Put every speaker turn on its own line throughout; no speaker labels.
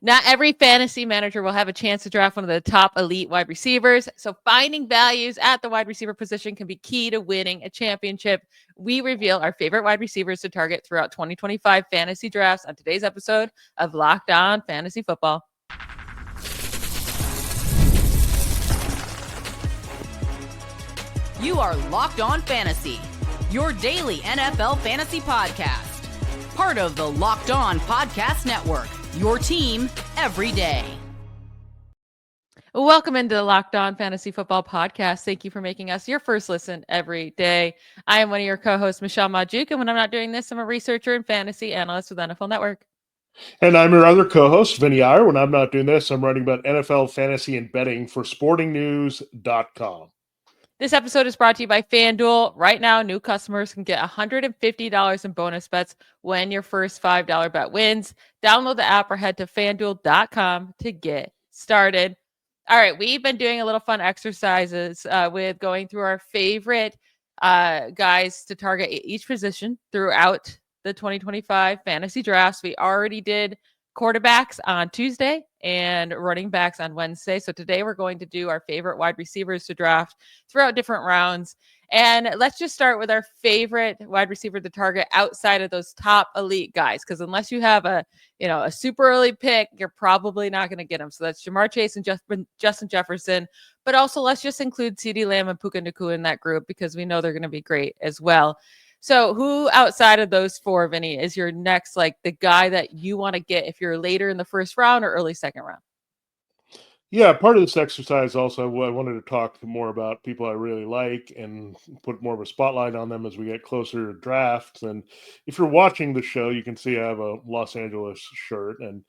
Not every fantasy manager will have a chance to draft one of the top elite wide receivers. So finding values at the wide receiver position can be key to winning a championship. We reveal our favorite wide receivers to target throughout 2025 fantasy drafts on today's episode of Locked On Fantasy Football.
You are Locked On Fantasy, your daily NFL fantasy podcast. Part of the Locked On Podcast Network, your team every day.
Welcome into the Locked On Fantasy Football Podcast. Thank you for making us your first listen every day. I am one of your co-hosts, Michelle Magdziuk, and when I'm not doing this, I'm a researcher and fantasy analyst with NFL Network.
And I'm your other co-host, Vinnie Iyer. When I'm not doing this, I'm writing about NFL fantasy and betting for sportingnews.com.
This episode is brought to you by FanDuel. Right now, new customers can get $150 in bonus bets when your first $5 bet wins. Download the app or head to FanDuel.com to get started. All right, we've been doing a little fun exercises with going through our favorite guys to target each position throughout the 2025 fantasy drafts. We already did quarterbacks on Tuesday and running backs on Wednesday. So today we're going to do our favorite wide receivers to draft throughout different rounds. And let's just start with our favorite wide receiver to target outside of those top elite guys. Because unless you have a super early pick, you're probably not going to get them. So that's Jamar Chase and Justin Jefferson. But also let's just include CeeDee Lamb and Puka Nacua in that group because we know they're going to be great as well. So who outside of those four, Vinny, is your next, like the guy that you want to get if you're later in the first round or early second round?
Yeah, part of this exercise also, I wanted to talk more about people I really like and put more of a spotlight on them as we get closer to drafts. And if you're watching the show, you can see I have a Los Angeles shirt. And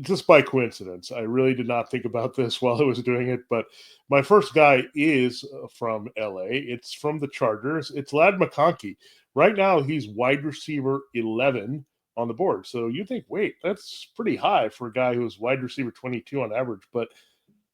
just by coincidence, I really did not think about this while I was doing it. But my first guy is from LA. It's from the Chargers. It's Ladd McConkey. Right now, he's wide receiver 11 on the board. So you think, wait, that's pretty high for a guy who was wide receiver 22 on average. But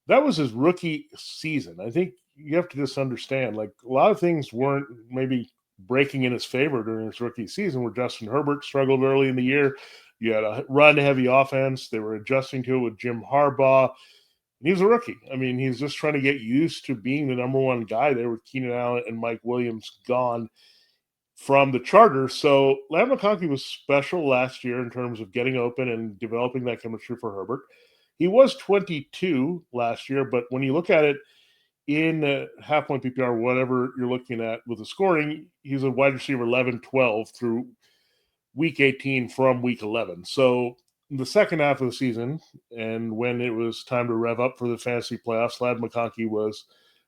that was his rookie season. I think you have to just understand, like, a lot of things weren't maybe breaking in his favor during his rookie season where Justin Herbert struggled early in the year. You had a run-heavy offense. They were adjusting to it with Jim Harbaugh. And he was a rookie. I mean, he's just trying to get used to being the number one guy there with Keenan Allen and Mike Williams gone from the Chargers. So Ladd McConkey was special last year in terms of getting open and developing that chemistry for Herbert. He was 22 last year, but when you look at it in half-point PPR, whatever you're looking at with the scoring, he's a wide receiver 11, 12 through week 18 from week 11. So in the second half of the season, and when it was time to rev up for the fantasy playoffs, Ladd McConkey was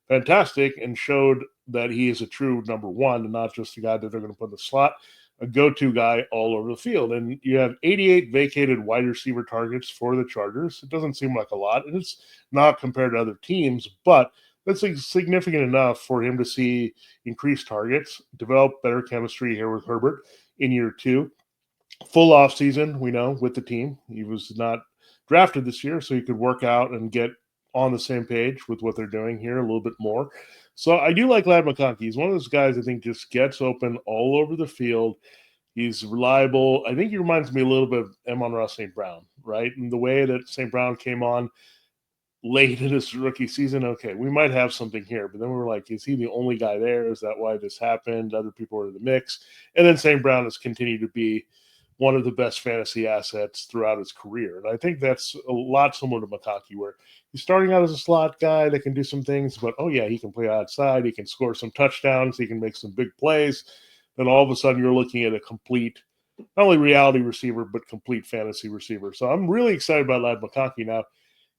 fantastic and showed that he is a true number one and not just a guy that they're going to put in the slot, a go-to guy all over the field. And you have 88 vacated wide receiver targets for the Chargers. It doesn't seem like a lot, and it's not compared to other teams, but that's significant enough for him to see increased targets, develop better chemistry here with Herbert in year two. Full offseason, we know, with the team. He was not drafted this year, so he could work out and get on the same page with what they're doing here a little bit more. So I do like Ladd McConkey. He's one of those guys I think just gets open all over the field. He's reliable. I think he reminds me a little bit of Amon-Ra St. Brown, right? And the way that St. Brown came on late in his rookie season, okay, we might have something here. But then we were like, is he the only guy there? Is that why this happened? Other people were in the mix. And then St. Brown has continued to be one of the best fantasy assets throughout his career. And I think that's a lot similar to McConkey, where he's starting out as a slot guy that can do some things, but, oh, yeah, he can play outside. He can score some touchdowns. He can make some big plays. Then all of a sudden you're looking at a complete, not only reality receiver, but complete fantasy receiver. So I'm really excited about Ladd McConkey. Now,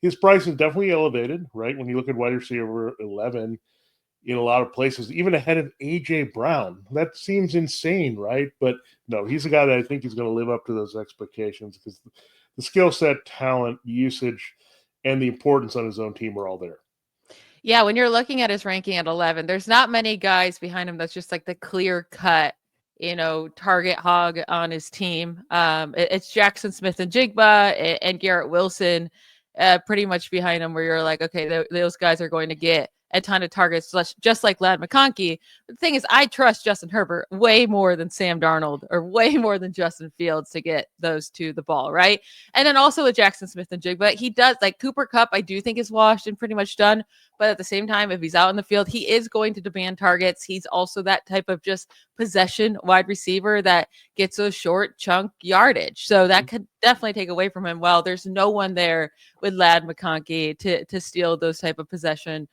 his price is definitely elevated, right? When you look at wide receiver 11 in a lot of places, even ahead of A.J. Brown. That seems insane, right? But no, he's a guy that I think is going to live up to those expectations because the skill set, talent, usage, and the importance on his own team are all there.
Yeah, when you're looking at his ranking at 11, there's not many guys behind him that's just like the clear cut, target hog on his team. It's Jackson Smith and Jigba and Garrett Wilson pretty much behind him, where you're like, okay, those guys are going to get a ton of targets, just like Ladd McConkey. But the thing is, I trust Justin Herbert way more than Sam Darnold or way more than Justin Fields to get those two the ball, right? And then also with Jackson Smith and Jig, but he does, like Cooper Kupp, I do think is washed and pretty much done. But at the same time, if he's out in the field, he is going to demand targets. He's also that type of just possession wide receiver that gets those short chunk yardage. So that could definitely take away from him. Well, there's no one there with Ladd McConkey to steal those type of possession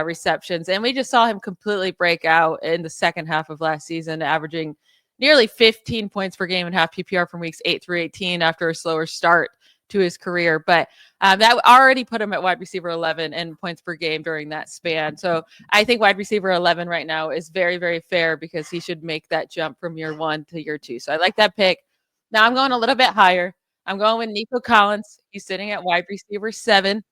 receptions. And we just saw him completely break out in the second half of last season, averaging nearly 15 points per game in half PPR from weeks 8 through 18 after a slower start to his career. But that already put him at wide receiver 11 in points per game during that span. So I think wide receiver 11 right now is very, very fair because he should make that jump from year 1 to year 2. So I like that pick. Now I'm going a little bit higher. I'm going with Nico Collins. He's sitting at wide receiver 7.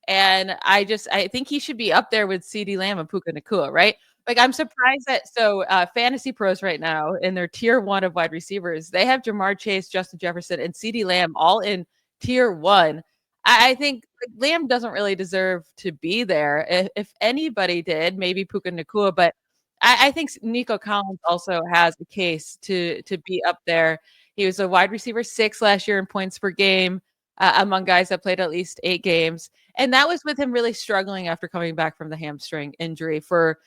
And I think he should be up there with CeeDee Lamb and Puka Nacua, right? Like, I'm surprised that Fantasy Pros right now in their tier 1 of wide receivers, they have Jamar Chase, Justin Jefferson, and CeeDee Lamb all in tier 1. I think Lamb doesn't really deserve to be there. If anybody did, maybe Puka Nacua, but I think Nico Collins also has a case to be up there. He was a wide receiver 6 last year in points per game among guys that played at least 8 games. And that was with him really struggling after coming back from the hamstring injury for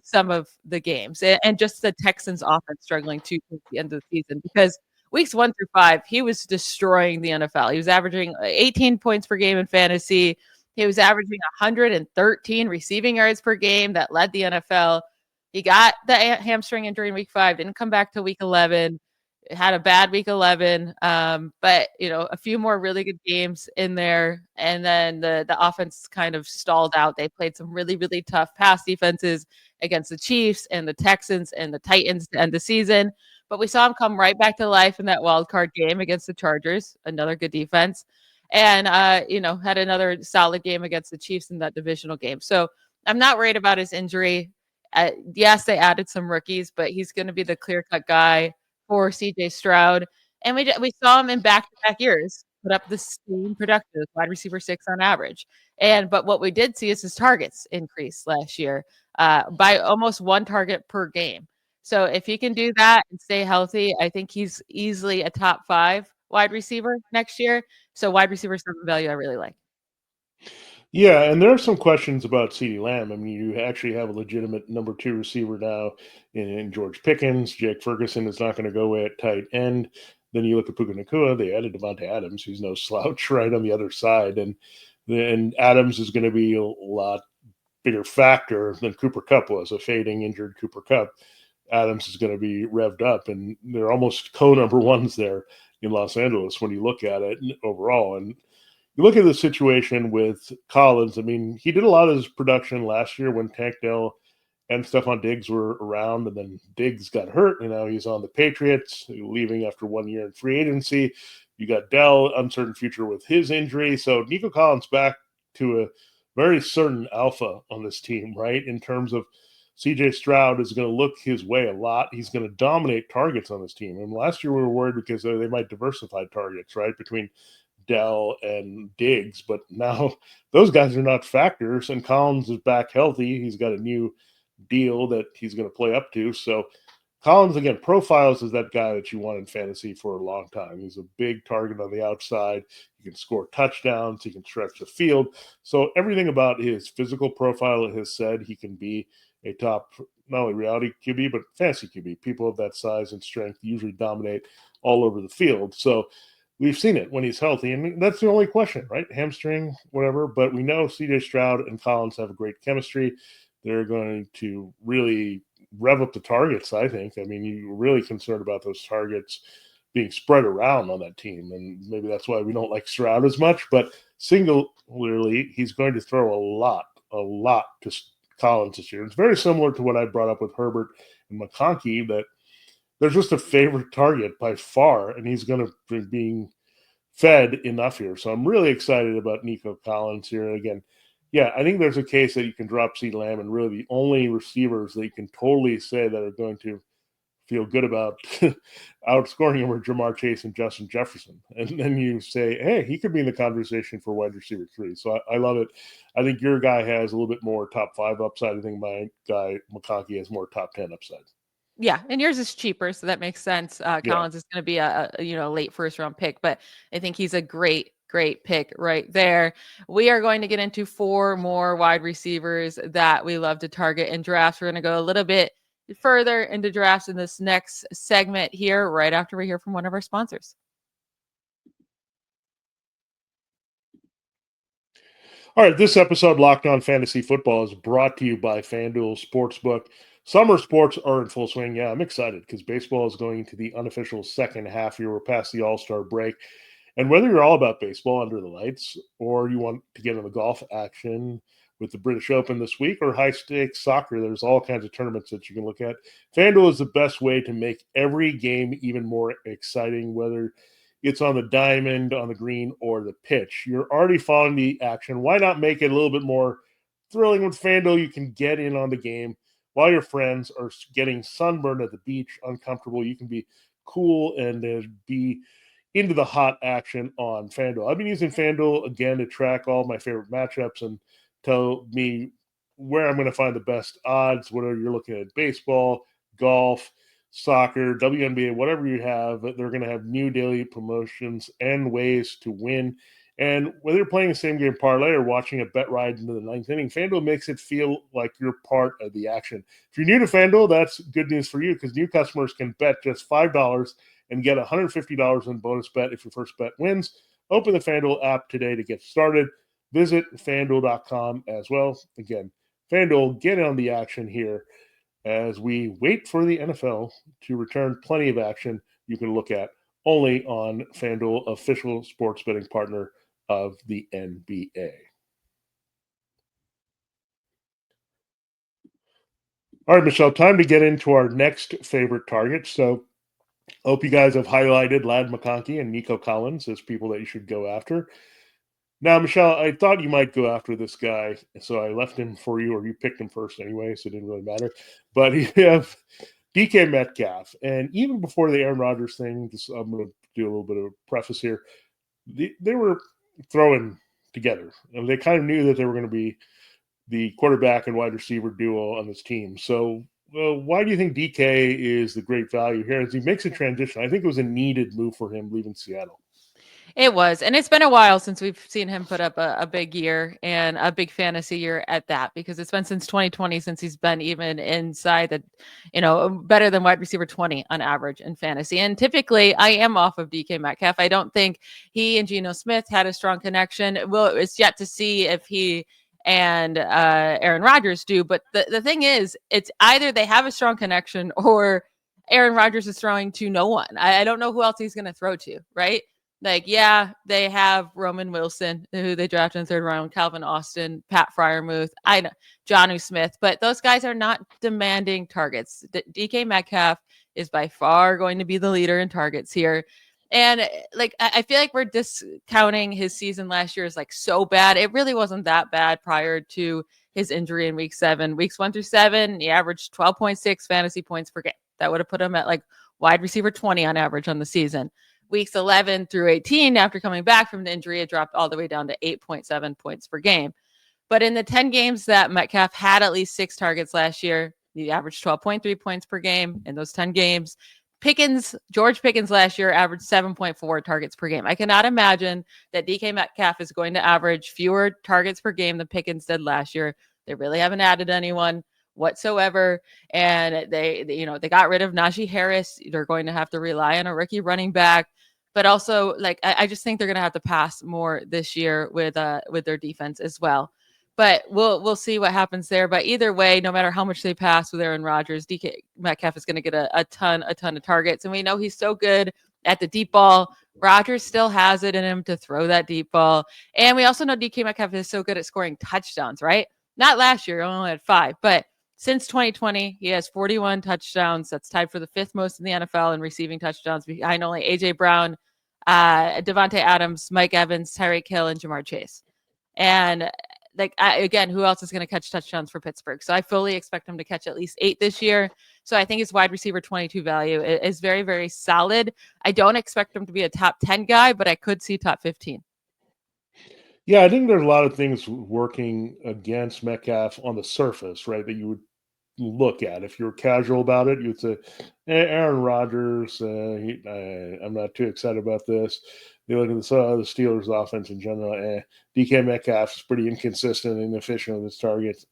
some of the games, and just the Texans offense struggling to the end of the season, because weeks 1 through 5, he was destroying the NFL. He was averaging 18 points per game in fantasy. He was averaging 113 receiving yards per game. That led the NFL. He got the hamstring injury in week 5, didn't come back to week 11. Had a bad week 11, but a few more really good games in there, and then the offense kind of stalled out. They played some really, really tough pass defenses against the Chiefs and the Texans and the Titans to end the season, but we saw him come right back to life in that wild card game against the Chargers, another good defense, and had another solid game against the Chiefs in that divisional game. So I'm not worried about his injury. Yes, they added some rookies, but he's going to be the clear-cut guy for CJ Stroud. And we saw him in back-to-back years put up the same production as wide receiver 6 on average. But what we did see is his targets increase last year by almost 1 target per game. So if he can do that and stay healthy, I think he's easily a top 5 wide receiver next year. So wide receiver 7 value I really like.
Yeah, and there are some questions about CeeDee Lamb. I mean, you actually have a legitimate number 2 receiver now in George Pickens. Jake Ferguson is not going to go away at tight end. Then you look at Puka Nacua. They added Devontae Adams, who's no slouch, right on the other side. And then Adams is going to be a lot bigger factor than Cooper Kupp was, a fading, injured Cooper Kupp. Adams is going to be revved up, and they're almost co-number 1s there in Los Angeles when you look at it overall. And you look at the situation with Collins. I mean, he did a lot of his production last year when Tank Dell and Stephon Diggs were around, and then Diggs got hurt, and now he's on the Patriots, leaving after 1 year in free agency. You got Dell, uncertain future with his injury. So Nico Collins back to a very certain alpha on this team, right? In terms of CJ Stroud is going to look his way a lot. He's going to dominate targets on this team. And last year we were worried because they might diversify targets, right, between Dell and Diggs, but now those guys are not factors, and Collins is back healthy. He's got a new deal that he's going to play up to. So Collins, again, profiles as that guy that you want in fantasy for a long time. He's a big target on the outside. He can score touchdowns. He can stretch the field. So everything about his physical profile has said he can be a top, not only reality QB, but fantasy QB. People of that size and strength usually dominate all over the field. So we've seen it when he's healthy, and that's the only question, right? Hamstring, whatever. But we know CJ Stroud and Collins have a great chemistry. They're going to really rev up the targets, I think. I mean, you're really concerned about those targets being spread around on that team, and maybe that's why we don't like Stroud as much. But singularly, he's going to throw a lot to Collins this year. It's very similar to what I brought up with Herbert and McConkey, that there's just a favorite target by far, and he's going to be being fed enough here. So I'm really excited about Nico Collins here. And again, yeah, I think there's a case that you can drop CeeDee Lamb, and really the only receivers that you can totally say that are going to feel good about outscoring him are Jamar Chase and Justin Jefferson. And then you say, hey, he could be in the conversation for wide receiver 3. So I love it. I think your guy has a little bit more top 5 upside. I think my guy, McConkey, has more top 10 upside.
Yeah, and yours is cheaper, so that makes sense. Collins is going to be a late first round pick, but I think he's a great pick right there. We are going to get into 4 more wide receivers that we love to target in drafts. We're going to go a little bit further into drafts in this next segment here, right after we hear from one of our sponsors.
All right, this episode, Locked On Fantasy Football, is brought to you by FanDuel Sportsbook. Summer sports are in full swing. Yeah, I'm excited because baseball is going to the unofficial second half here. We're past the All-Star break. And whether you're all about baseball under the lights or you want to get in the golf action with the British Open this week or high-stakes soccer, there's all kinds of tournaments that you can look at. FanDuel is the best way to make every game even more exciting, whether it's on the diamond, on the green, or the pitch. You're already following the action. Why not make it a little bit more thrilling with FanDuel? You can get in on the game while your friends are getting sunburned at the beach, uncomfortable. You can be cool and be into the hot action on FanDuel. I've been using FanDuel, again, to track all my favorite matchups and tell me where I'm going to find the best odds, whether you're looking at baseball, golf, soccer, WNBA, whatever you have. They're going to have new daily promotions and ways to win. And whether you're playing the same game parlay or watching a bet ride into the 9th inning, FanDuel makes it feel like you're part of the action. If you're new to FanDuel, that's good news for you because new customers can bet just $5 and get $150 in bonus bet if your first bet wins. Open the FanDuel app today to get started. Visit FanDuel.com as well. Again, FanDuel, get on the action here as we wait for the NFL to return. Plenty of action you can look at only on FanDuel, official sports betting partner of the NBA. All right, Michelle, time to get into our next favorite target. So I hope you guys have highlighted Ladd McConkey and Nico Collins as people that you should go after. Now, Michelle, I thought you might go after this guy, so I left him for you, or you picked him first anyway, so it didn't really matter. But you have DK Metcalf, and even before the Aaron Rodgers thing, I'm going to do a little bit of a preface here. They were throwing together, and they kind of knew that they were going to be the quarterback and wide receiver duo on this team. So, why do you think DK is the great value here as he makes a transition? I think it was a needed move for him leaving Seattle.
It was, and it's been a while since we've seen him put up a big year and a big fantasy year at that, because it's been since 2020 since he's been even inside the, better than wide receiver 20 on average in fantasy. And typically I am off of DK Metcalf. I don't think he and Geno Smith had a strong connection. Well, it's yet to see if he and Aaron Rodgers do. But the thing is, it's either they have a strong connection or Aaron Rodgers is throwing to no one. I don't know who else he's going to throw to, right? Like, yeah, they have Roman Wilson, who they drafted in the 3rd round, Calvin Austin, Pat Freiermuth, Jonnu Smith, but those guys are not demanding targets. DK Metcalf is by far going to be the leader in targets here. And I feel like we're discounting his season last year as so bad. It really wasn't that bad prior to his injury in week 7. Weeks 1 through 7, he averaged 12.6 fantasy points per game. That would have put him at wide receiver 20 on average on the season. Weeks 11 through 18, after coming back from the injury, it dropped all the way down to 8.7 points per game. But in the 10 games that Metcalf had at least 6 targets last year, he averaged 12.3 points per game in those 10 games. George Pickens last year averaged 7.4 targets per game. I cannot imagine that DK Metcalf is going to average fewer targets per game than Pickens did last year. They really haven't added anyone whatsoever, and they got rid of Najee Harris. They're going to have to rely on a rookie running back, but also I just think they're going to have to pass more this year with their defense as well. But we'll see what happens there. But either way, no matter how much they pass with Aaron Rodgers, DK Metcalf is going to get a ton of targets, and we know he's so good at the deep ball. Rodgers still has it in him to throw that deep ball, and we also know DK Metcalf is so good at scoring touchdowns, right? Not last year, he only had 5, but since 2020, he has 41 touchdowns. That's tied for the 5th most in the NFL in receiving touchdowns, behind only A.J. Brown, Devontae Adams, Mike Evans, Tyreek Hill, and Jamar Chase. And again, who else is going to catch touchdowns for Pittsburgh? So I fully expect him to catch at least 8 this year. So I think his wide receiver 22 value is very, very solid. I don't expect him to be a top 10 guy, but I could see top 15.
Yeah, I think there's a lot of things working against Metcalf on the surface, right, that you would look at. If you're casual about it, you'd say, Aaron Rodgers, I'm not too excited about this. You look at the Steelers' offense in general, DK Metcalf is pretty inconsistent and inefficient with his targets.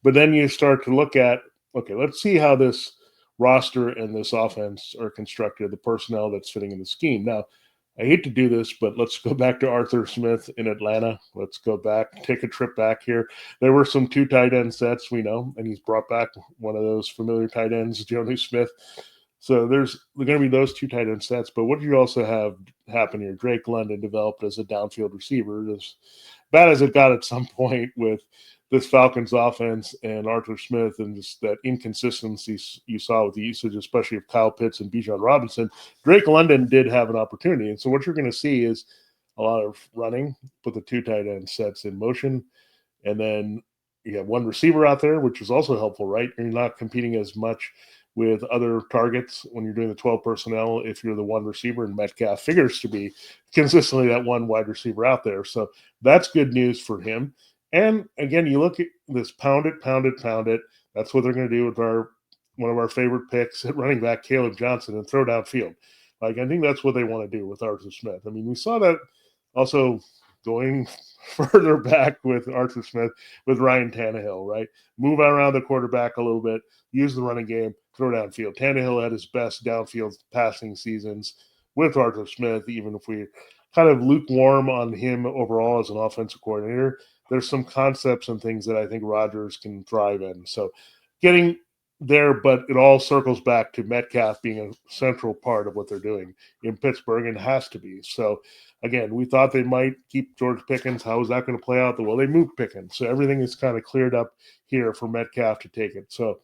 But then you start to look at, okay, let's see how this roster and this offense are constructed, the personnel that's fitting in the scheme. Now, I hate to do this, but let's go back to Arthur Smith in Atlanta. Let's go back, take a trip back here. There were some 2 tight end sets, we know, and he's brought back one of those familiar tight ends, Jonnu Smith. So there's going to be those 2 tight end sets. But what did you also have happen here? Drake London developed as a downfield receiver. As bad as it got at some point with this Falcons offense and Arthur Smith and just that inconsistency you saw with the usage, especially of Kyle Pitts and Bijan Robinson, Drake London did have an opportunity. And so what you're going to see is a lot of running, put the 2 tight end sets in motion, and then you have 1 receiver out there, which is also helpful, right? You're not competing as much with other targets when you're doing the 12 personnel if you're the 1 receiver, and Metcalf figures to be consistently that 1 wide receiver out there. So that's good news for him. And again, you look at this pound it. That's what they're going to do with one of our favorite picks at running back, Caleb Johnson, and throw downfield. I think that's what they want to do with Arthur Smith. I mean, we saw that also going further back with Arthur Smith with Ryan Tannehill, right? Move around the quarterback a little bit, use the running game, throw downfield. Tannehill had his best downfield passing seasons with Arthur Smith, even if we kind of lukewarm on him overall as an offensive coordinator. There's some concepts and things that I think Rodgers can thrive in. So getting there, but it all circles back to Metcalf being a central part of what they're doing in Pittsburgh, and has to be. So again, we thought they might keep George Pickens. How is that going to play out? Well, they moved Pickens. So everything is kind of cleared up here for Metcalf to take it. So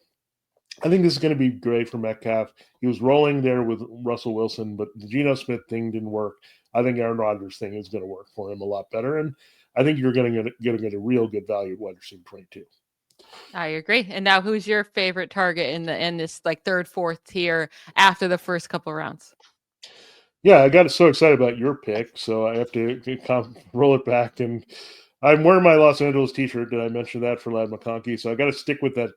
I think this is going to be great for Metcalf. He was rolling there with Russell Wilson, but the Geno Smith thing didn't work. I think Aaron Rodgers thing is going to work for him a lot better. And I think you're going to get a real good value at wide receiver 22.
I agree. And now, who's your favorite target in this like 3rd, 4th tier after the first couple of rounds?
Yeah, I got so excited about your pick, so I have to roll it back. And I'm wearing my Los Angeles t-shirt. Did I mention that for Ladd McConkey? So I got to stick with that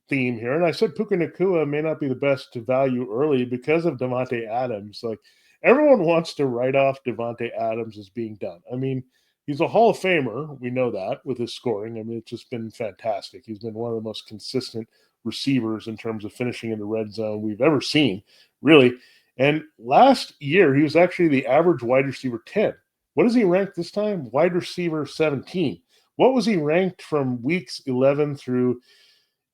theme here. And I said Puka Nacua may not be the best to value early because of Davante Adams. Like, everyone wants to write off Davante Adams as being done. I mean, he's a Hall of Famer. We know that with his scoring. I mean, it's just been fantastic. He's been one of the most consistent receivers in terms of finishing in the red zone we've ever seen, really. And last year, he was actually the average wide receiver 10. What is he ranked this time? Wide receiver 17. What was he ranked from weeks 11 through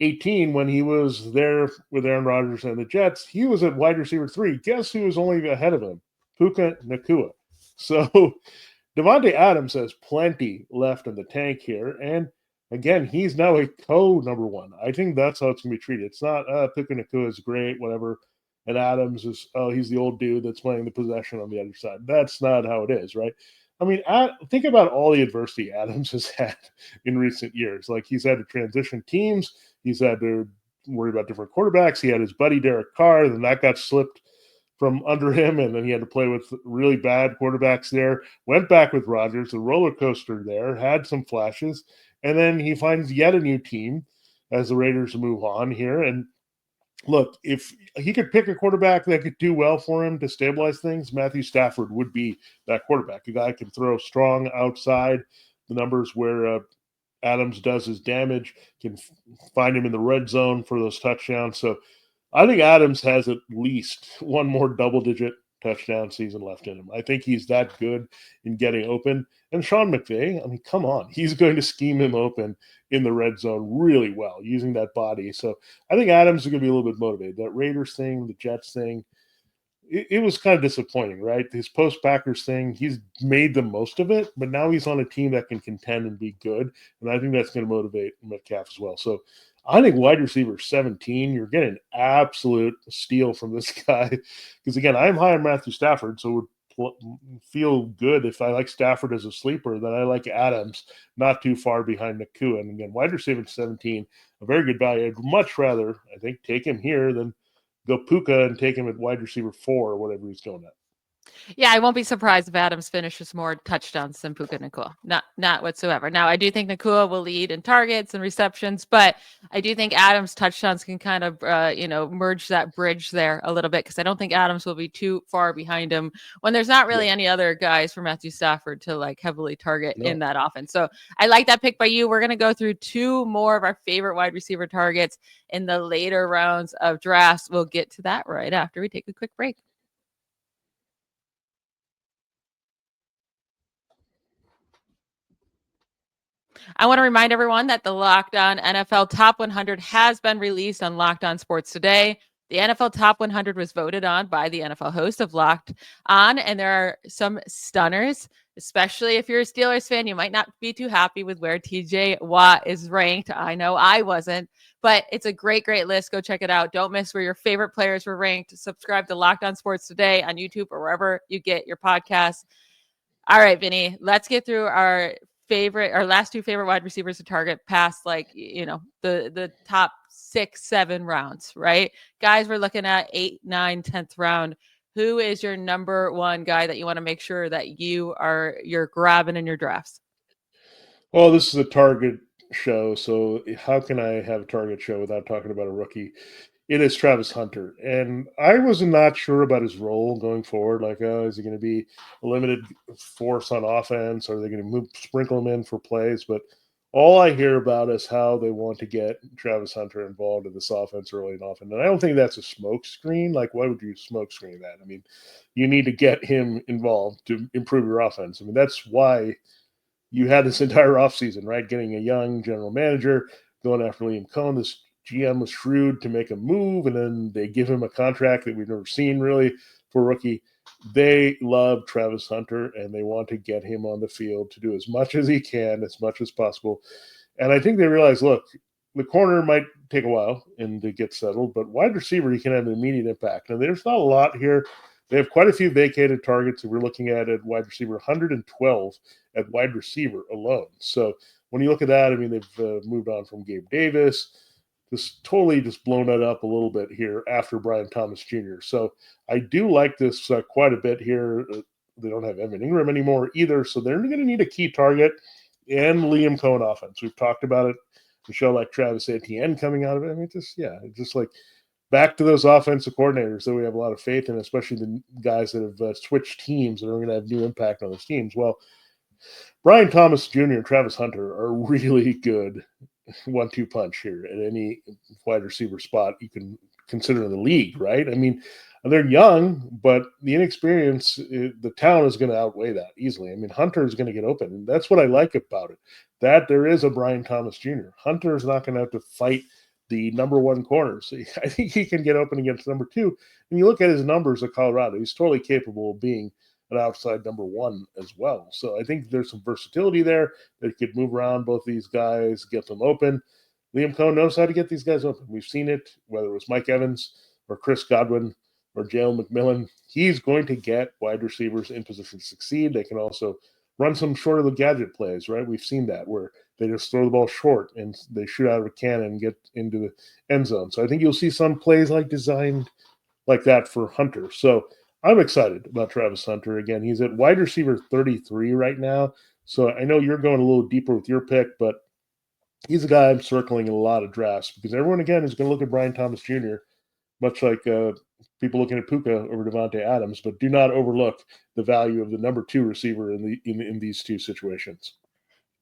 18 when he was there with Aaron Rodgers and the Jets? He was at wide receiver 3. Guess who was only ahead of him? Puka Nacua. So Davante Adams has plenty left in the tank here. And again, he's now a co-number 1. I think that's how it's going to be treated. It's not, Puka Nacua is great, whatever. And Adams is, he's the old dude that's playing the possession on the other side. That's not how it is, right? I mean, think about all the adversity Adams has had in recent years. Like, he's had to transition teams. He's had to worry about different quarterbacks. He had his buddy Derek Carr, then that got slipped from under him, and then he had to play with really bad quarterbacks there. Went back with Rodgers, a roller coaster there, had some flashes, and then he finds yet a new team as the Raiders move on here. And look, if he could pick a quarterback that could do well for him to stabilize things, Matthew Stafford would be that quarterback. A guy can throw strong outside the numbers where Adams does his damage, can find him in the red zone for those touchdowns. So I think Adams has at least one more double-digit touchdown season left in him. I think he's that good in getting open. And Sean McVay, I mean, come on. He's going to scheme him open in the red zone really well using that body. So I think Adams is going to be a little bit motivated. That Raiders thing, the Jets thing, it was kind of disappointing, right? His post-Packers thing, he's made the most of it, but now he's on a team that can contend and be good. And I think that's going to motivate Metcalf as well. So I think wide receiver 17, you're getting absolute steal from this guy. Because, again, I'm high on Matthew Stafford, so feel good. If I like Stafford as a sleeper, then I like Adams not too far behind Nakua. And again, wide receiver 17, a very good value. I'd much rather, I think, take him here than go Puka and take him at wide receiver 4 or whatever he's going at.
Yeah, I won't be surprised if Adams finishes more touchdowns than Puka Nacua. Not whatsoever. Now, I do think Nacua will lead in targets and receptions, but I do think Adams' touchdowns can kind of, merge that bridge there a little bit, because I don't think Adams will be too far behind him when there's not really any other guys for Matthew Stafford to like heavily target in that offense. So I like that pick by you. We're going to go through 2 more of our favorite wide receiver targets in the later rounds of drafts. We'll get to that right after we take a quick break. I want to remind everyone that the Locked On NFL Top 100 has been released on Locked On Sports today. The NFL Top 100 was voted on by the NFL host of Locked On, and there are some stunners, especially if you're a Steelers fan. You might not be too happy with where TJ Watt is ranked. I know I wasn't, but it's a great list. Go check it out. Don't miss where your favorite players were ranked. Subscribe to Locked On Sports today on YouTube or wherever you get your podcasts. All right, Vinny, let's get through our last 2 favorite wide receivers to target past the top 6-7 rounds, right? Guys, we're looking at 8, 9, 10th round. Who is your number 1 guy that you want to make sure that you're grabbing in your drafts?
Well, this is a target show, so how can I have a target show without talking about a rookie? It is Travis Hunter. And I was not sure about his role going forward. Like, is he going to be a limited force on offense? Or are they going to sprinkle him in for plays? But all I hear about is how they want to get Travis Hunter involved in this offense early and often. And I don't think that's a smoke screen. Like, why would you smoke screen that? I mean, you need to get him involved to improve your offense. I mean, that's why you had this entire offseason, right? Getting a young general manager, going after Liam Cohen. This GM was shrewd to make a move, and then they give him a contract that we've never seen really for a rookie. They love Travis Hunter, and they want to get him on the field to do as much as he can, as much as possible. And I think they realize, look, the corner might take a while and to get settled, but wide receiver, he can have an immediate impact. And there's not a lot here. They have quite a few vacated targets that we're looking at wide receiver, 112 at wide receiver alone. So when you look at that, I mean, they've moved on from Gabe Davis, totally blown it up a little bit here after Brian Thomas Jr. So I do like this quite a bit here. They don't have Evan Ingram anymore either, so they're going to need a key target and Liam Cohen offense. We've talked about it. Michelle like Travis Etienne coming out of it. I mean, just like back to those offensive coordinators that we have a lot of faith in, especially the guys that have switched teams that are going to have new impact on those teams. Well, Brian Thomas Jr. and Travis Hunter are really good 1-2 punch here at any wide receiver spot you can consider in the league, right? I mean, they're young, but the inexperience, the talent is going to outweigh that easily. I mean, Hunter is going to get open, and that's what I like about it, that there is a Brian Thomas Jr. Hunter is not going to have to fight the number 1 corners. I think he can get open against number 2. And you look at his numbers at Colorado, he's totally capable of being an outside number 1 as well. So I think there's some versatility there that could move around both these guys, get them open. Liam Cohen knows how to get these guys open. We've seen it, whether it was Mike Evans or Chris Godwin or Jalen McMillan. He's going to get wide receivers in position to succeed. They can also run some short of the gadget plays, right? We've seen that where they just throw the ball short and they shoot out of a cannon and get into the end zone. So I think you'll see some plays designed like that for Hunter. So I'm excited about Travis Hunter. Again, he's at wide receiver 33 right now. So I know you're going a little deeper with your pick, but he's a guy I'm circling in a lot of drafts because everyone, again, is going to look at Brian Thomas Jr., much like people looking at Puka over Devontae Adams, but do not overlook the value of the number 2 receiver in these 2 situations.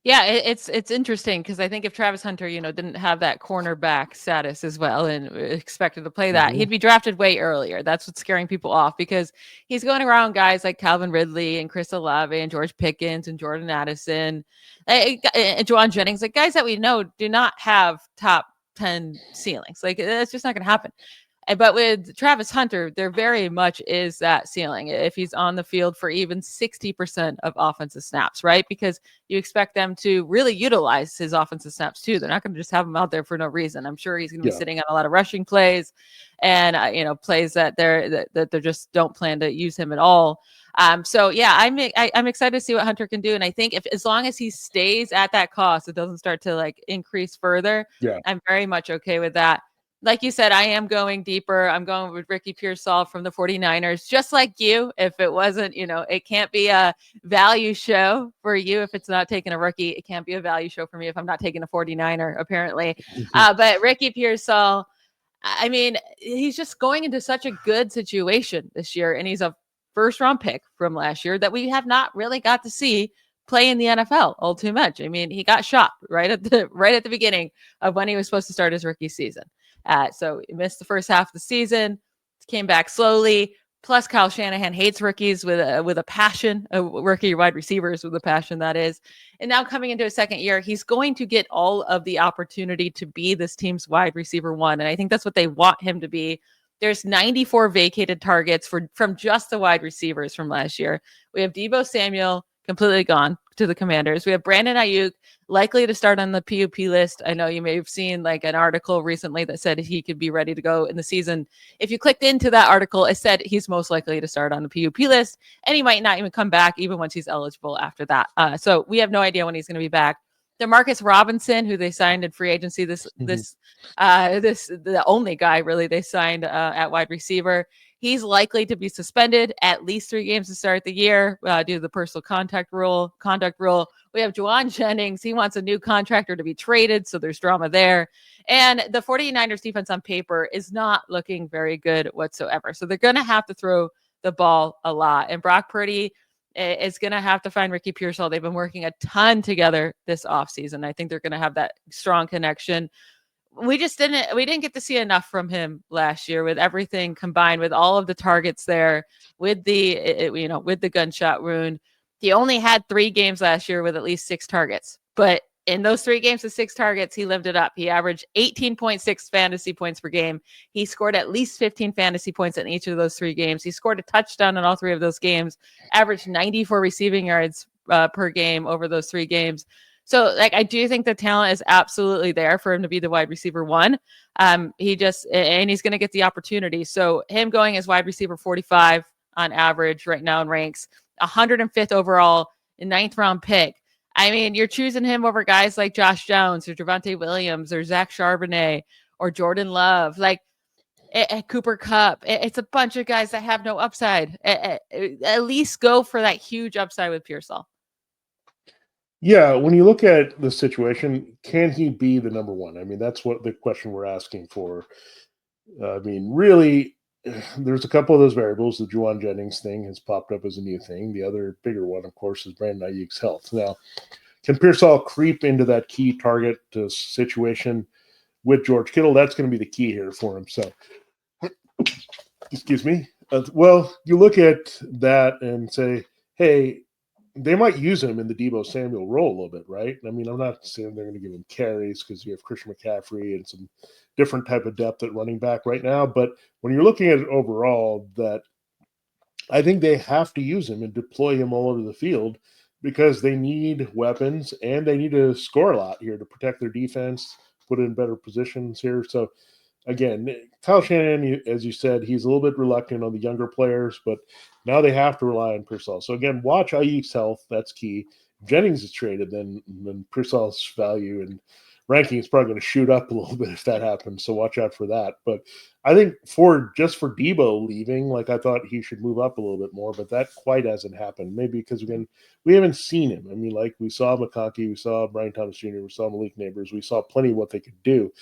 Yeah, it's interesting because I think if Travis Hunter, didn't have that cornerback status as well and expected to play that, he'd be drafted way earlier. That's what's scaring people off because he's going around guys like Calvin Ridley and Chris Olave and George Pickens and Jordan Addison and Juwan Jennings, like guys that we know do not have top 10 ceilings. Like that's just not going to happen. But with Travis Hunter, there very much is that ceiling if he's on the field for even 60% of offensive snaps, right? Because you expect them to really utilize his offensive snaps too. They're not going to just have him out there for no reason. I'm sure he's going to be sitting on a lot of rushing plays and plays that they just don't plan to use him at all. So yeah, I'm excited to see what Hunter can do, and I think if as long as he stays at that cost, it doesn't start to like increase further.
Yeah,
I'm very much okay with that. Like you said, I am going deeper. I'm going with Ricky Pearsall from the 49ers, just like you. If it wasn't, it can't be a value show for you if it's not taking a rookie. It can't be a value show for me if I'm not taking a 49er, apparently. But Ricky Pearsall, I mean, he's just going into such a good situation this year, and he's a first-round pick from last year that we have not really got to see play in the NFL all too much. I mean, he got shot right at the beginning of when he was supposed to start his rookie season. So he missed the first half of the season, came back slowly. Plus, Kyle Shanahan hates rookies with a passion, rookie wide receivers with a passion, that is. And now coming into his second year, he's going to get all of the opportunity to be this team's wide receiver one. And I think that's what they want him to be. There's 94 vacated targets from just the wide receivers from last year. We have Deebo Samuel completely gone to the Commanders. We have Brandon Ayuk likely to start on the PUP list. I know you may have seen like an article recently that said he could be ready to go in the season. If you clicked into that article, it said he's most likely to start on the PUP list, and he might not even come back even once he's eligible after that. So we have no idea when he's going to be back. Demarcus Robinson, who they signed in free agency, the only guy really they signed at wide receiver. He's likely to be suspended at least 3 games to start the year due to the personal conduct rule. We have Juwan Jennings. He wants a new contractor to be traded, so there's drama there. And the 49ers defense on paper is not looking very good whatsoever. So they're going to have to throw the ball a lot. And Brock Purdy is going to have to find Ricky Pearsall. They've been working a ton together this offseason. I think they're going to have that strong connection. We didn't get to see enough from him last year with everything combined, with all of the targets there, with the gunshot wound. He only had 3 games last year with at least 6 targets, but in those 3 games with 6 targets, he lived it up. He averaged 18.6 fantasy points per game. He scored at least 15 fantasy points in each of those 3 games. He scored a touchdown in all 3 of those games, averaged 94 receiving yards per game over those 3 games. So, I do think the talent is absolutely there for him to be the wide receiver one. He's going to get the opportunity. So, him going as wide receiver 45 on average right now in ranks, 105th overall, in 9th round pick. I mean, you're choosing him over guys like Josh Jones or Javonte Williams or Zach Charbonnet or Jordan Love, Cooper Kupp. It's a bunch of guys that have no upside. At least go for that huge upside with Pearsall.
Yeah, when you look at the situation, can he be the number one? I mean, that's what the question we're asking for. I mean, really, there's a couple of those variables. The Juwan Jennings thing has popped up as a new thing. The other bigger one, of course, is Brandon Ayuk's health. Now, can Pearsall creep into that key target situation with George Kittle? That's going to be the key here for him. So, excuse me. Well, you look at that and say, hey, they might use him in the Deebo Samuel role a little bit, right? I mean, I'm not saying they're going to give him carries because you have Christian McCaffrey and some different type of depth at running back right now. But when you're looking at it overall, that I think they have to use him and deploy him all over the field because they need weapons and they need to score a lot here to protect their defense, put it in better positions here. So, again, Kyle Shanahan, as you said, he's a little bit reluctant on the younger players, but now they have to rely on Pearsall. So, again, watch Ayuk's health. That's key. If Jennings is traded, then Pearsall's value and ranking is probably going to shoot up a little bit if that happens. So watch out for that. But I think for Deebo leaving, I thought he should move up a little bit more, but that quite hasn't happened. Maybe because, again, we haven't seen him. I mean, we saw McConkey, we saw Brian Thomas Jr., we saw Malik Neighbors, we saw plenty of what they could do.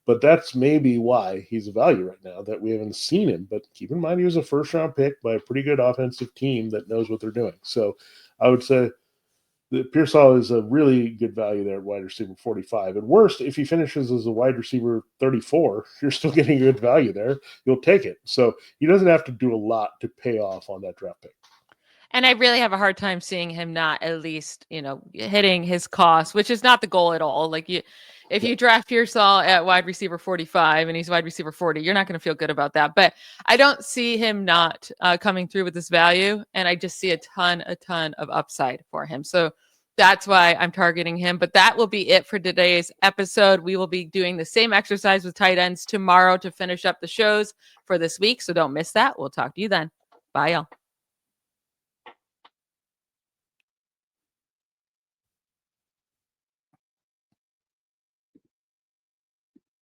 But that's maybe why he's a value right now, that we haven't seen him. But keep in mind, he was a first-round pick by a pretty good offensive team that knows what they're doing. So I would say that Pearsall is a really good value there at wide receiver 45. At worst, if he finishes as a wide receiver 34, you're still getting good value there. You'll take it. So he doesn't have to do a lot to pay off on that draft pick.
And I really have a hard time seeing him not at least, hitting his cost, which is not the goal at all. Like if you draft Pearsall at wide receiver 45 and he's wide receiver 40, you're not going to feel good about that. But I don't see him not coming through with this value. And I just see a ton of upside for him. So that's why I'm targeting him. But that will be it for today's episode. We will be doing the same exercise with tight ends tomorrow to finish up the shows for this week. So don't miss that. We'll talk to you then. Bye, y'all.